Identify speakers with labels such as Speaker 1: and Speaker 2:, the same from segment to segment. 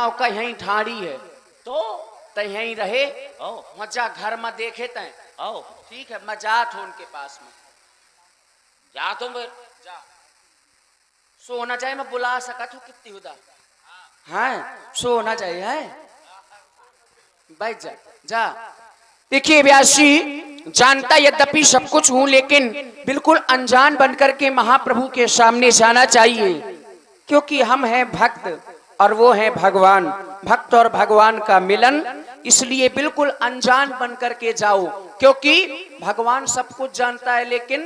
Speaker 1: गांव का यही ठाड़ी है
Speaker 2: तो
Speaker 1: यहीं रहे
Speaker 2: ओ
Speaker 1: मजा घर में देखे तय
Speaker 2: ओ
Speaker 1: ठीक है मैं जात हूं उनके पास में
Speaker 2: जा तुम फिर
Speaker 1: जा सोना चाहिए मैं बुला सका तू कितनी हुदा हाँ सोना चाहिए है भाई जा जा देखिए व्यासी जानता यद्यपि सब कुछ हूं लेकिन बिल्कुल अनजान बनकर के महाप्रभु के सामने जाना चाहिए क्योंकि हम हैं भक्त और वो है भगवान भक्त और भगवान का मिलन इसलिए बिल्कुल अनजान बनकर के जाओ क्योंकि भगवान सब कुछ जानता है लेकिन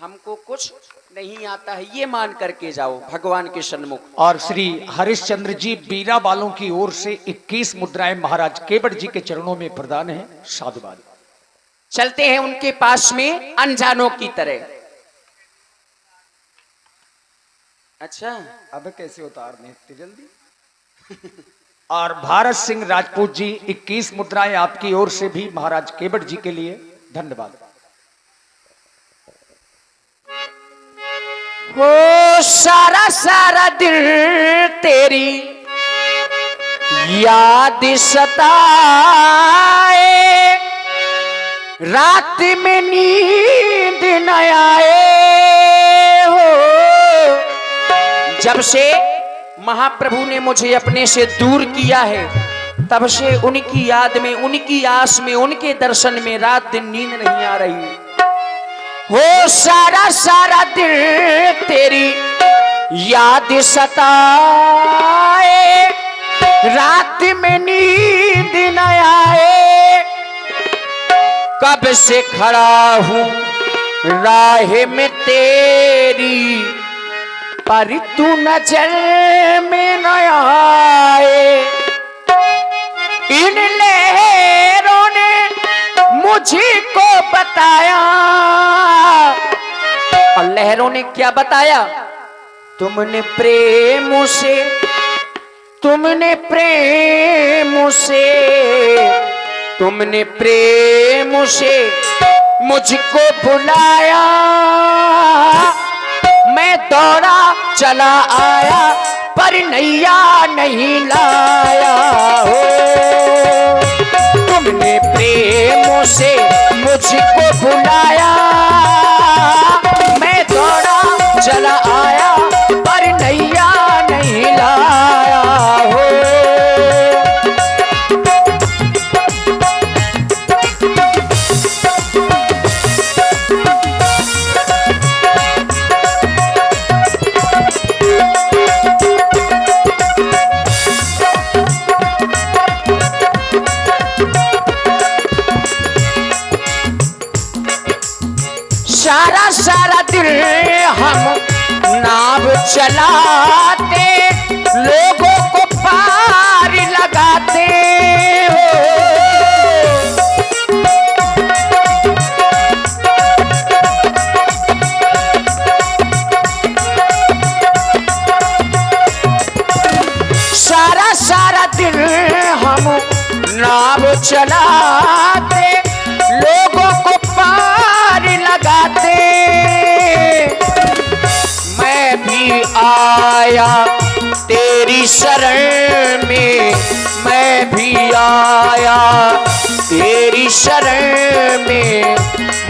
Speaker 1: हमको कुछ नहीं आता है ये मान करके जाओ भगवान के सन्मुख।
Speaker 3: और श्री हरिश्चंद्र जी बीरा वालों की ओर से 21 मुद्राएं महाराज केवट जी के चरणों में प्रदान है। साधुवाद।
Speaker 1: चलते हैं उनके पास में अनजानों की तरह। अच्छा
Speaker 3: अब कैसे उतारने इतनी जल्दी। और भारत सिंह राजपूत जी 21 मुद्राएं आपकी ओर से भी महाराज केवट जी के लिए धन्यवाद।
Speaker 1: हो सारा सारा दिन तेरी याद सताए रात में नींद न आए हो जब से महाप्रभु ने मुझे अपने से दूर किया है तब से उनकी याद में उनकी आस में उनके दर्शन में रात दिन नींद नहीं आ रही हो सारा सारा दिन तेरी याद सताए रात में नींद न आए कब से खड़ा हूं राह में तेरी पर तू नजर में न आए इन लहरों ने मुझको बताया और लहरों ने क्या बताया तुमने प्रेम से तुमने प्रेम से मुझको बुलाया मैं दौड़ा चला आया पर नैया नहीं लाया हो तुमने प्रेम से मुझको बुलाया मैं दौड़ा चला आया पर नैया नहीं लाया हो सारा सारा दिन हम नाव चलाते लोगों को पार लगाते हो सारा सारा दिन हम नाव चलाते लोगों को पार लगाते मैं भी आया तेरी शरण में मैं भी आया तेरी शरण में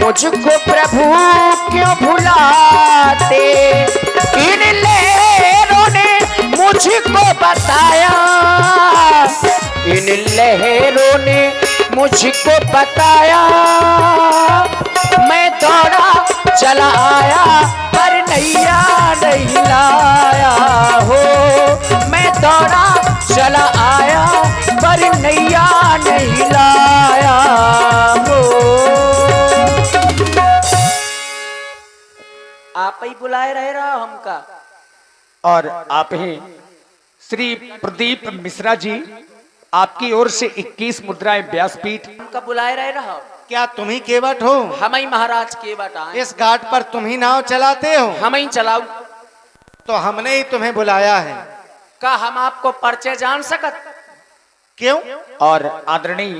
Speaker 1: मुझको प्रभु क्यों भुलाते इन लहरों ने मुझको बताया इन लहरों ने मुझको बताया मैं दौड़ा चला आया पर नैया नहीं लाया हो मैं दौड़ा चला आया पर नैया नहीं लाया हो आप ही बुलाए रह रहा हमका
Speaker 3: और आप हैं श्री प्रदीप मिश्रा जी आपकी ओर से 21 मुद्राएं व्यासपीठ
Speaker 1: हमका बुलाए रह रहा
Speaker 4: क्या तुम ही केवट हो?
Speaker 1: हम ही महाराज केवट आए
Speaker 4: इस घाट पर तुम ही नाव चलाते हो?
Speaker 1: हम ही चलाऊ
Speaker 4: तो हमने ही तुम्हें बुलाया है।
Speaker 1: का हम आपको परिचय जान सकत
Speaker 4: क्यों?
Speaker 3: और आदरणीय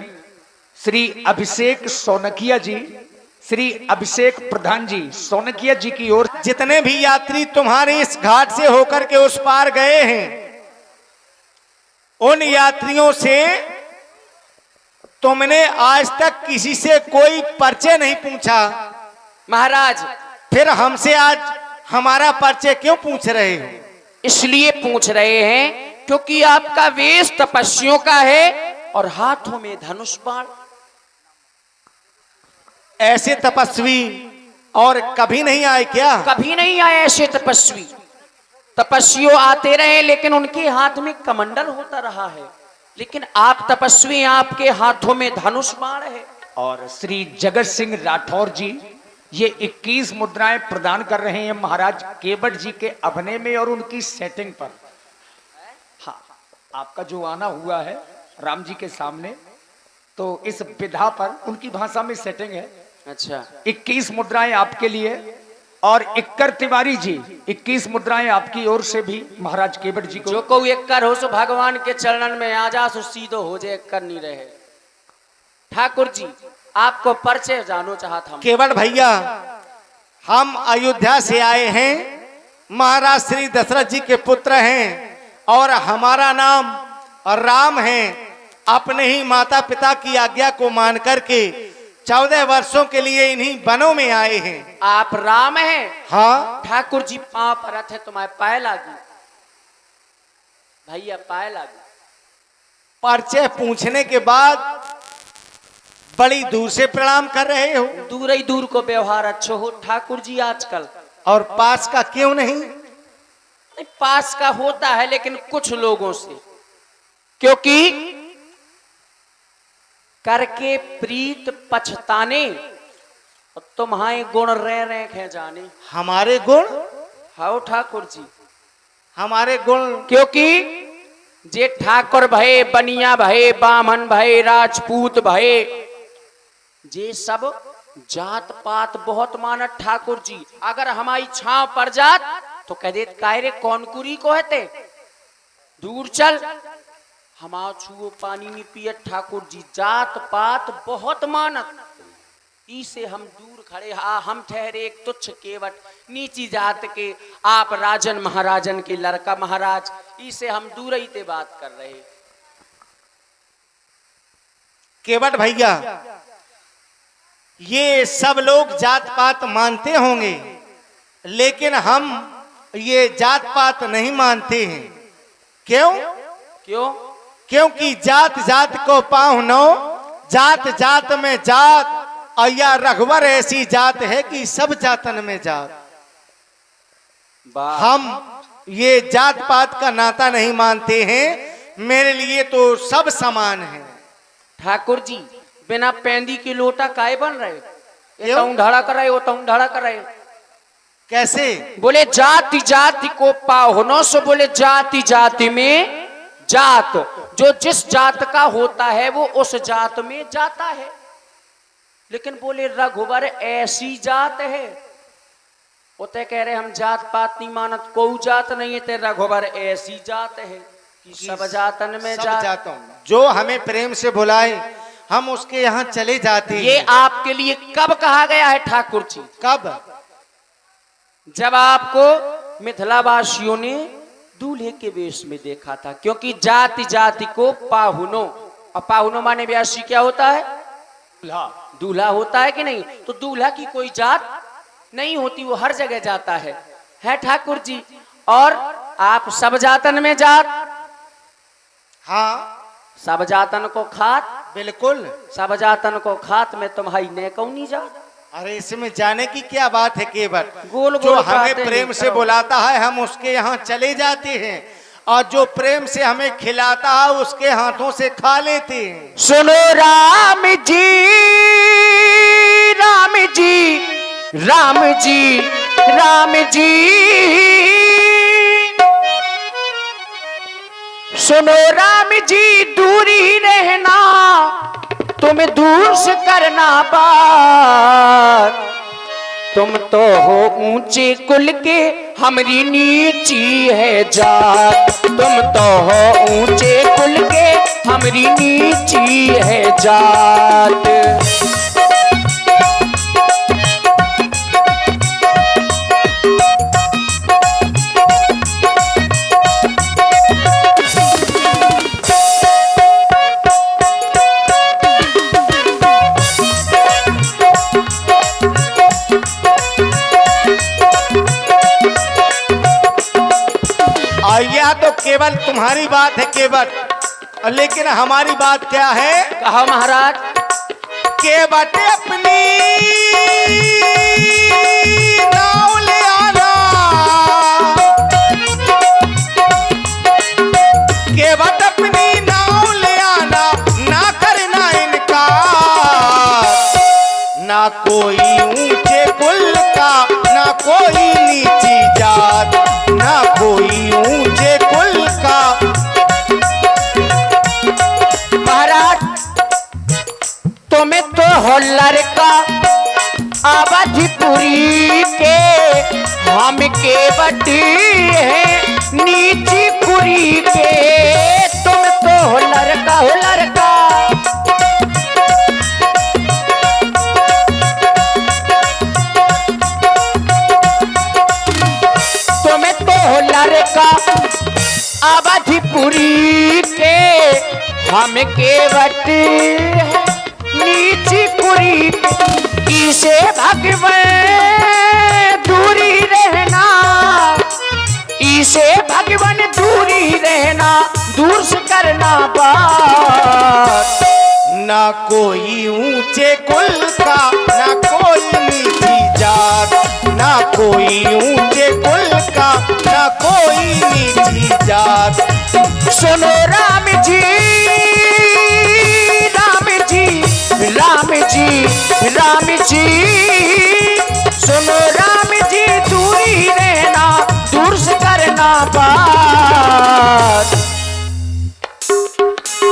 Speaker 3: श्री अभिषेक सोनकिया जी श्री अभिषेक प्रधान जी सोनकिया जी की ओर
Speaker 4: जितने भी यात्री तुम्हारे इस घाट से होकर के उस पार गए हैं उन यात्रियों से तुमने आज तक किसी से कोई परिचय नहीं पूछा,
Speaker 1: महाराज
Speaker 4: फिर हमसे आज हमारा परिचय क्यों पूछ रहे हो?
Speaker 1: इसलिए पूछ रहे हैं क्योंकि आपका वेश तपस्वियों का है और हाथों में धनुष बाण।
Speaker 4: ऐसे तपस्वी और कभी नहीं आए क्या?
Speaker 1: कभी नहीं आए ऐसे तपस्वी। तपस्वियों आते रहे लेकिन उनके हाथ में कमंडल होता रहा है, लेकिन आप तपस्वी, आपके हाथों में धनुष बाण है।
Speaker 3: और श्री जगत सिंह राठौर जी ये 21 मुद्राएं प्रदान कर रहे हैं महाराज केवट जी के अभिनय में और उनकी सेटिंग पर। हाँ, आपका जो आना हुआ है राम जी के सामने, तो इस विधा पर उनकी भाषा में सेटिंग है।
Speaker 1: अच्छा,
Speaker 3: 21 मुद्राएं आपके लिए, और इक्कर तिवारी जी 21 मुद्राएं आपकी ओर से भी महाराज केवट जी को।
Speaker 1: जो को एक्कर हो सो भगवान के चरणन में आ जा, सो सीधो हो जाए, एक्कर नहीं रहे। ठाकुर जी आपको परिचय जानो चाहता हूं।
Speaker 4: केवट भैया, हम अयोध्या से आए हैं, महाराज श्री दशरथ जी के पुत्र हैं और हमारा नाम राम है। अपने ही माता पिता की आज्ञा को मान करके 14 वर्षों के लिए इन्हीं वनों में आए हैं।
Speaker 1: आप राम हैं?
Speaker 4: हाँ।
Speaker 1: ठाकुर जी पांव पर रथ है, तुम्हारे पाए लागी भैया, पाए लागी।
Speaker 4: परिचय पूछने के बाद बड़ी दूर से प्रणाम कर रहे हो,
Speaker 1: दूर ही दूर को व्यवहार अच्छो हो ठाकुर जी आजकल।
Speaker 4: और पास का क्यों नहीं?
Speaker 1: नहीं, पास का होता है लेकिन कुछ लोगों से, क्योंकि करके प्रीत पछताने और तुम्हारे गुण रह रहे हैं जाने।
Speaker 4: हमारे गुण?
Speaker 1: हाओ ठाकुर जी,
Speaker 4: हमारे गुण?
Speaker 1: क्योंकि जे ठाकुर भये, बनिया भये, बामन भये, राजपूत भये, जे सब जात पात बहुत मानत ठाकुर जी। अगर हमारी छांव पर जात तो कह देत कायरे कौन कुरी को हते, दूर चल, हमारा छुओ पानी नहीं पियत ठाकुर जी। जात पात बहुत मानत, इसे हम दूर खड़े। हम ठहरे एक तुच्छ केवट, नीची जात के, आप राजन महाराजन के लड़का महाराज, इसे हम दूर ही ते बात कर रहे।
Speaker 4: केवट भैया, ये सब लोग जात पात मानते होंगे, लेकिन हम ये जात पात नहीं मानते हैं। क्यों?
Speaker 1: क्यों?
Speaker 4: क्योंकि जात जात को पाहुनो, जात जात में जात, और या रघुवर ऐसी जात है कि सब जातन में जात। हम ये जात पात का नाता नहीं मानते हैं, मेरे लिए तो सब समान है।
Speaker 1: ठाकुर जी बिना पेंदी के लोटा काहे बन रहे? ये
Speaker 4: क्यों?
Speaker 1: ढड़ा कर रहे, वो ढड़ा कर रहे।
Speaker 4: कैसे?
Speaker 1: बोले जाति जाति को पाहुनो, सो बोले जाति जाति में जात। जो जिस जात का होता है वो उस जात में जाता है, लेकिन बोले रघुवर ऐसी जात है। वो ते कह रहे हम जात पात नहीं मानत, कोई जात नहीं है, ते रघुवर ऐसी जात है कि सब जातन में
Speaker 4: सब
Speaker 1: जात।
Speaker 4: जातों में जो हमें प्रेम से बुलाए हम उसके यहाँ चले जाते हैं।
Speaker 1: ये आपके लिए कब कहा गया है ठाकुर जी?
Speaker 4: कब?
Speaker 1: जब आपको मिथिलावासियों ने दूल्हे के वेश में देखा था। क्योंकि जाति जाति को पाहुनो, और पाहुनो माने व्यासी क्या होता है? दूल्हा होता है कि नहीं? तो दूल्हा की कोई जात नहीं होती, वो हर जगह जाता है ठाकुर जी। और आप सब जातन में जात।
Speaker 4: हाँ,
Speaker 1: सब जातन को खात,
Speaker 4: बिल्कुल।
Speaker 1: सब जातन को खात में तुम्हारी ने कौनी जात।
Speaker 4: अरे इसमें जाने की क्या बात है केवट?
Speaker 1: गोल
Speaker 4: जो
Speaker 1: गोल
Speaker 4: हमें
Speaker 1: बातें
Speaker 4: प्रेम
Speaker 1: नहीं
Speaker 4: से
Speaker 1: करो।
Speaker 4: बुलाता है हम उसके यहाँ चले जाते हैं, और जो प्रेम से हमें खिलाता है उसके हाथों से खा लेते हैं।
Speaker 1: सुनो राम जी, राम जी, राम जी, राम जी, सुनो राम जी, दूरी रहना, तुम्हें दूर से करना बात। तुम तो हो ऊंचे कुल के, हमारी नीची है जात। तुम तो हो ऊंचे कुल के, हमारी नीची है जात।
Speaker 4: केवल तुम्हारी बात है केवट, लेकिन हमारी बात क्या है?
Speaker 1: कहो महाराज।
Speaker 4: केवट अपनी नाव ले आना, केवट अपनी नाव ले आना, ना करना इनकार। ना कोई ऊंचे कुल का, ना कोई नीची जात, ना कोई ऊंचे कुल का।
Speaker 1: महाराज तुम्हें तो हो लड़का अवधपुरी के, हम के बटी है नीची कुरी के। तुम तो हो लड़का, हो लड़का। तुम्हें तो हो लड़का अवधपुरी के, हम के बटी है नीची कुरी। इसे भगवान दूरी रहना, इसे भगवान दूरी रहना, दूर से करना बात।
Speaker 4: ना कोई ऊंचे कुल का, ना कोई नीची जात, ना कोई ऊंचे कुल का, ना कोई नीची जात।
Speaker 1: सुनो राम जी, राम जी, राम जी, राम जी, सुनो राम जी, दूरी रहना, दूर से करना बात।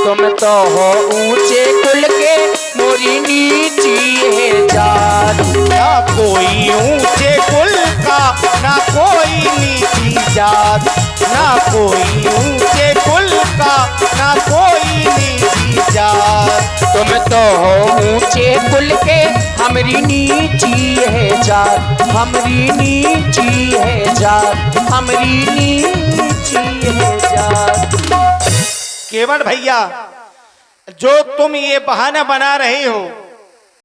Speaker 1: तुम तो हो ऊंचे कुल के, मोरी नीची है जात।
Speaker 4: ना कोई ऊंचे कुल का, ना कोई नीची जात, ना कोई ऊंचे कुल का, ना कोई नीची जात।
Speaker 1: तुम तो हो ऊंचे कुल के, हमरी नीची है जात, हमरी नीची है जात, हमरी नीची है जात।
Speaker 4: केवट भैया, जो तुम ये बहाना बना रहे हो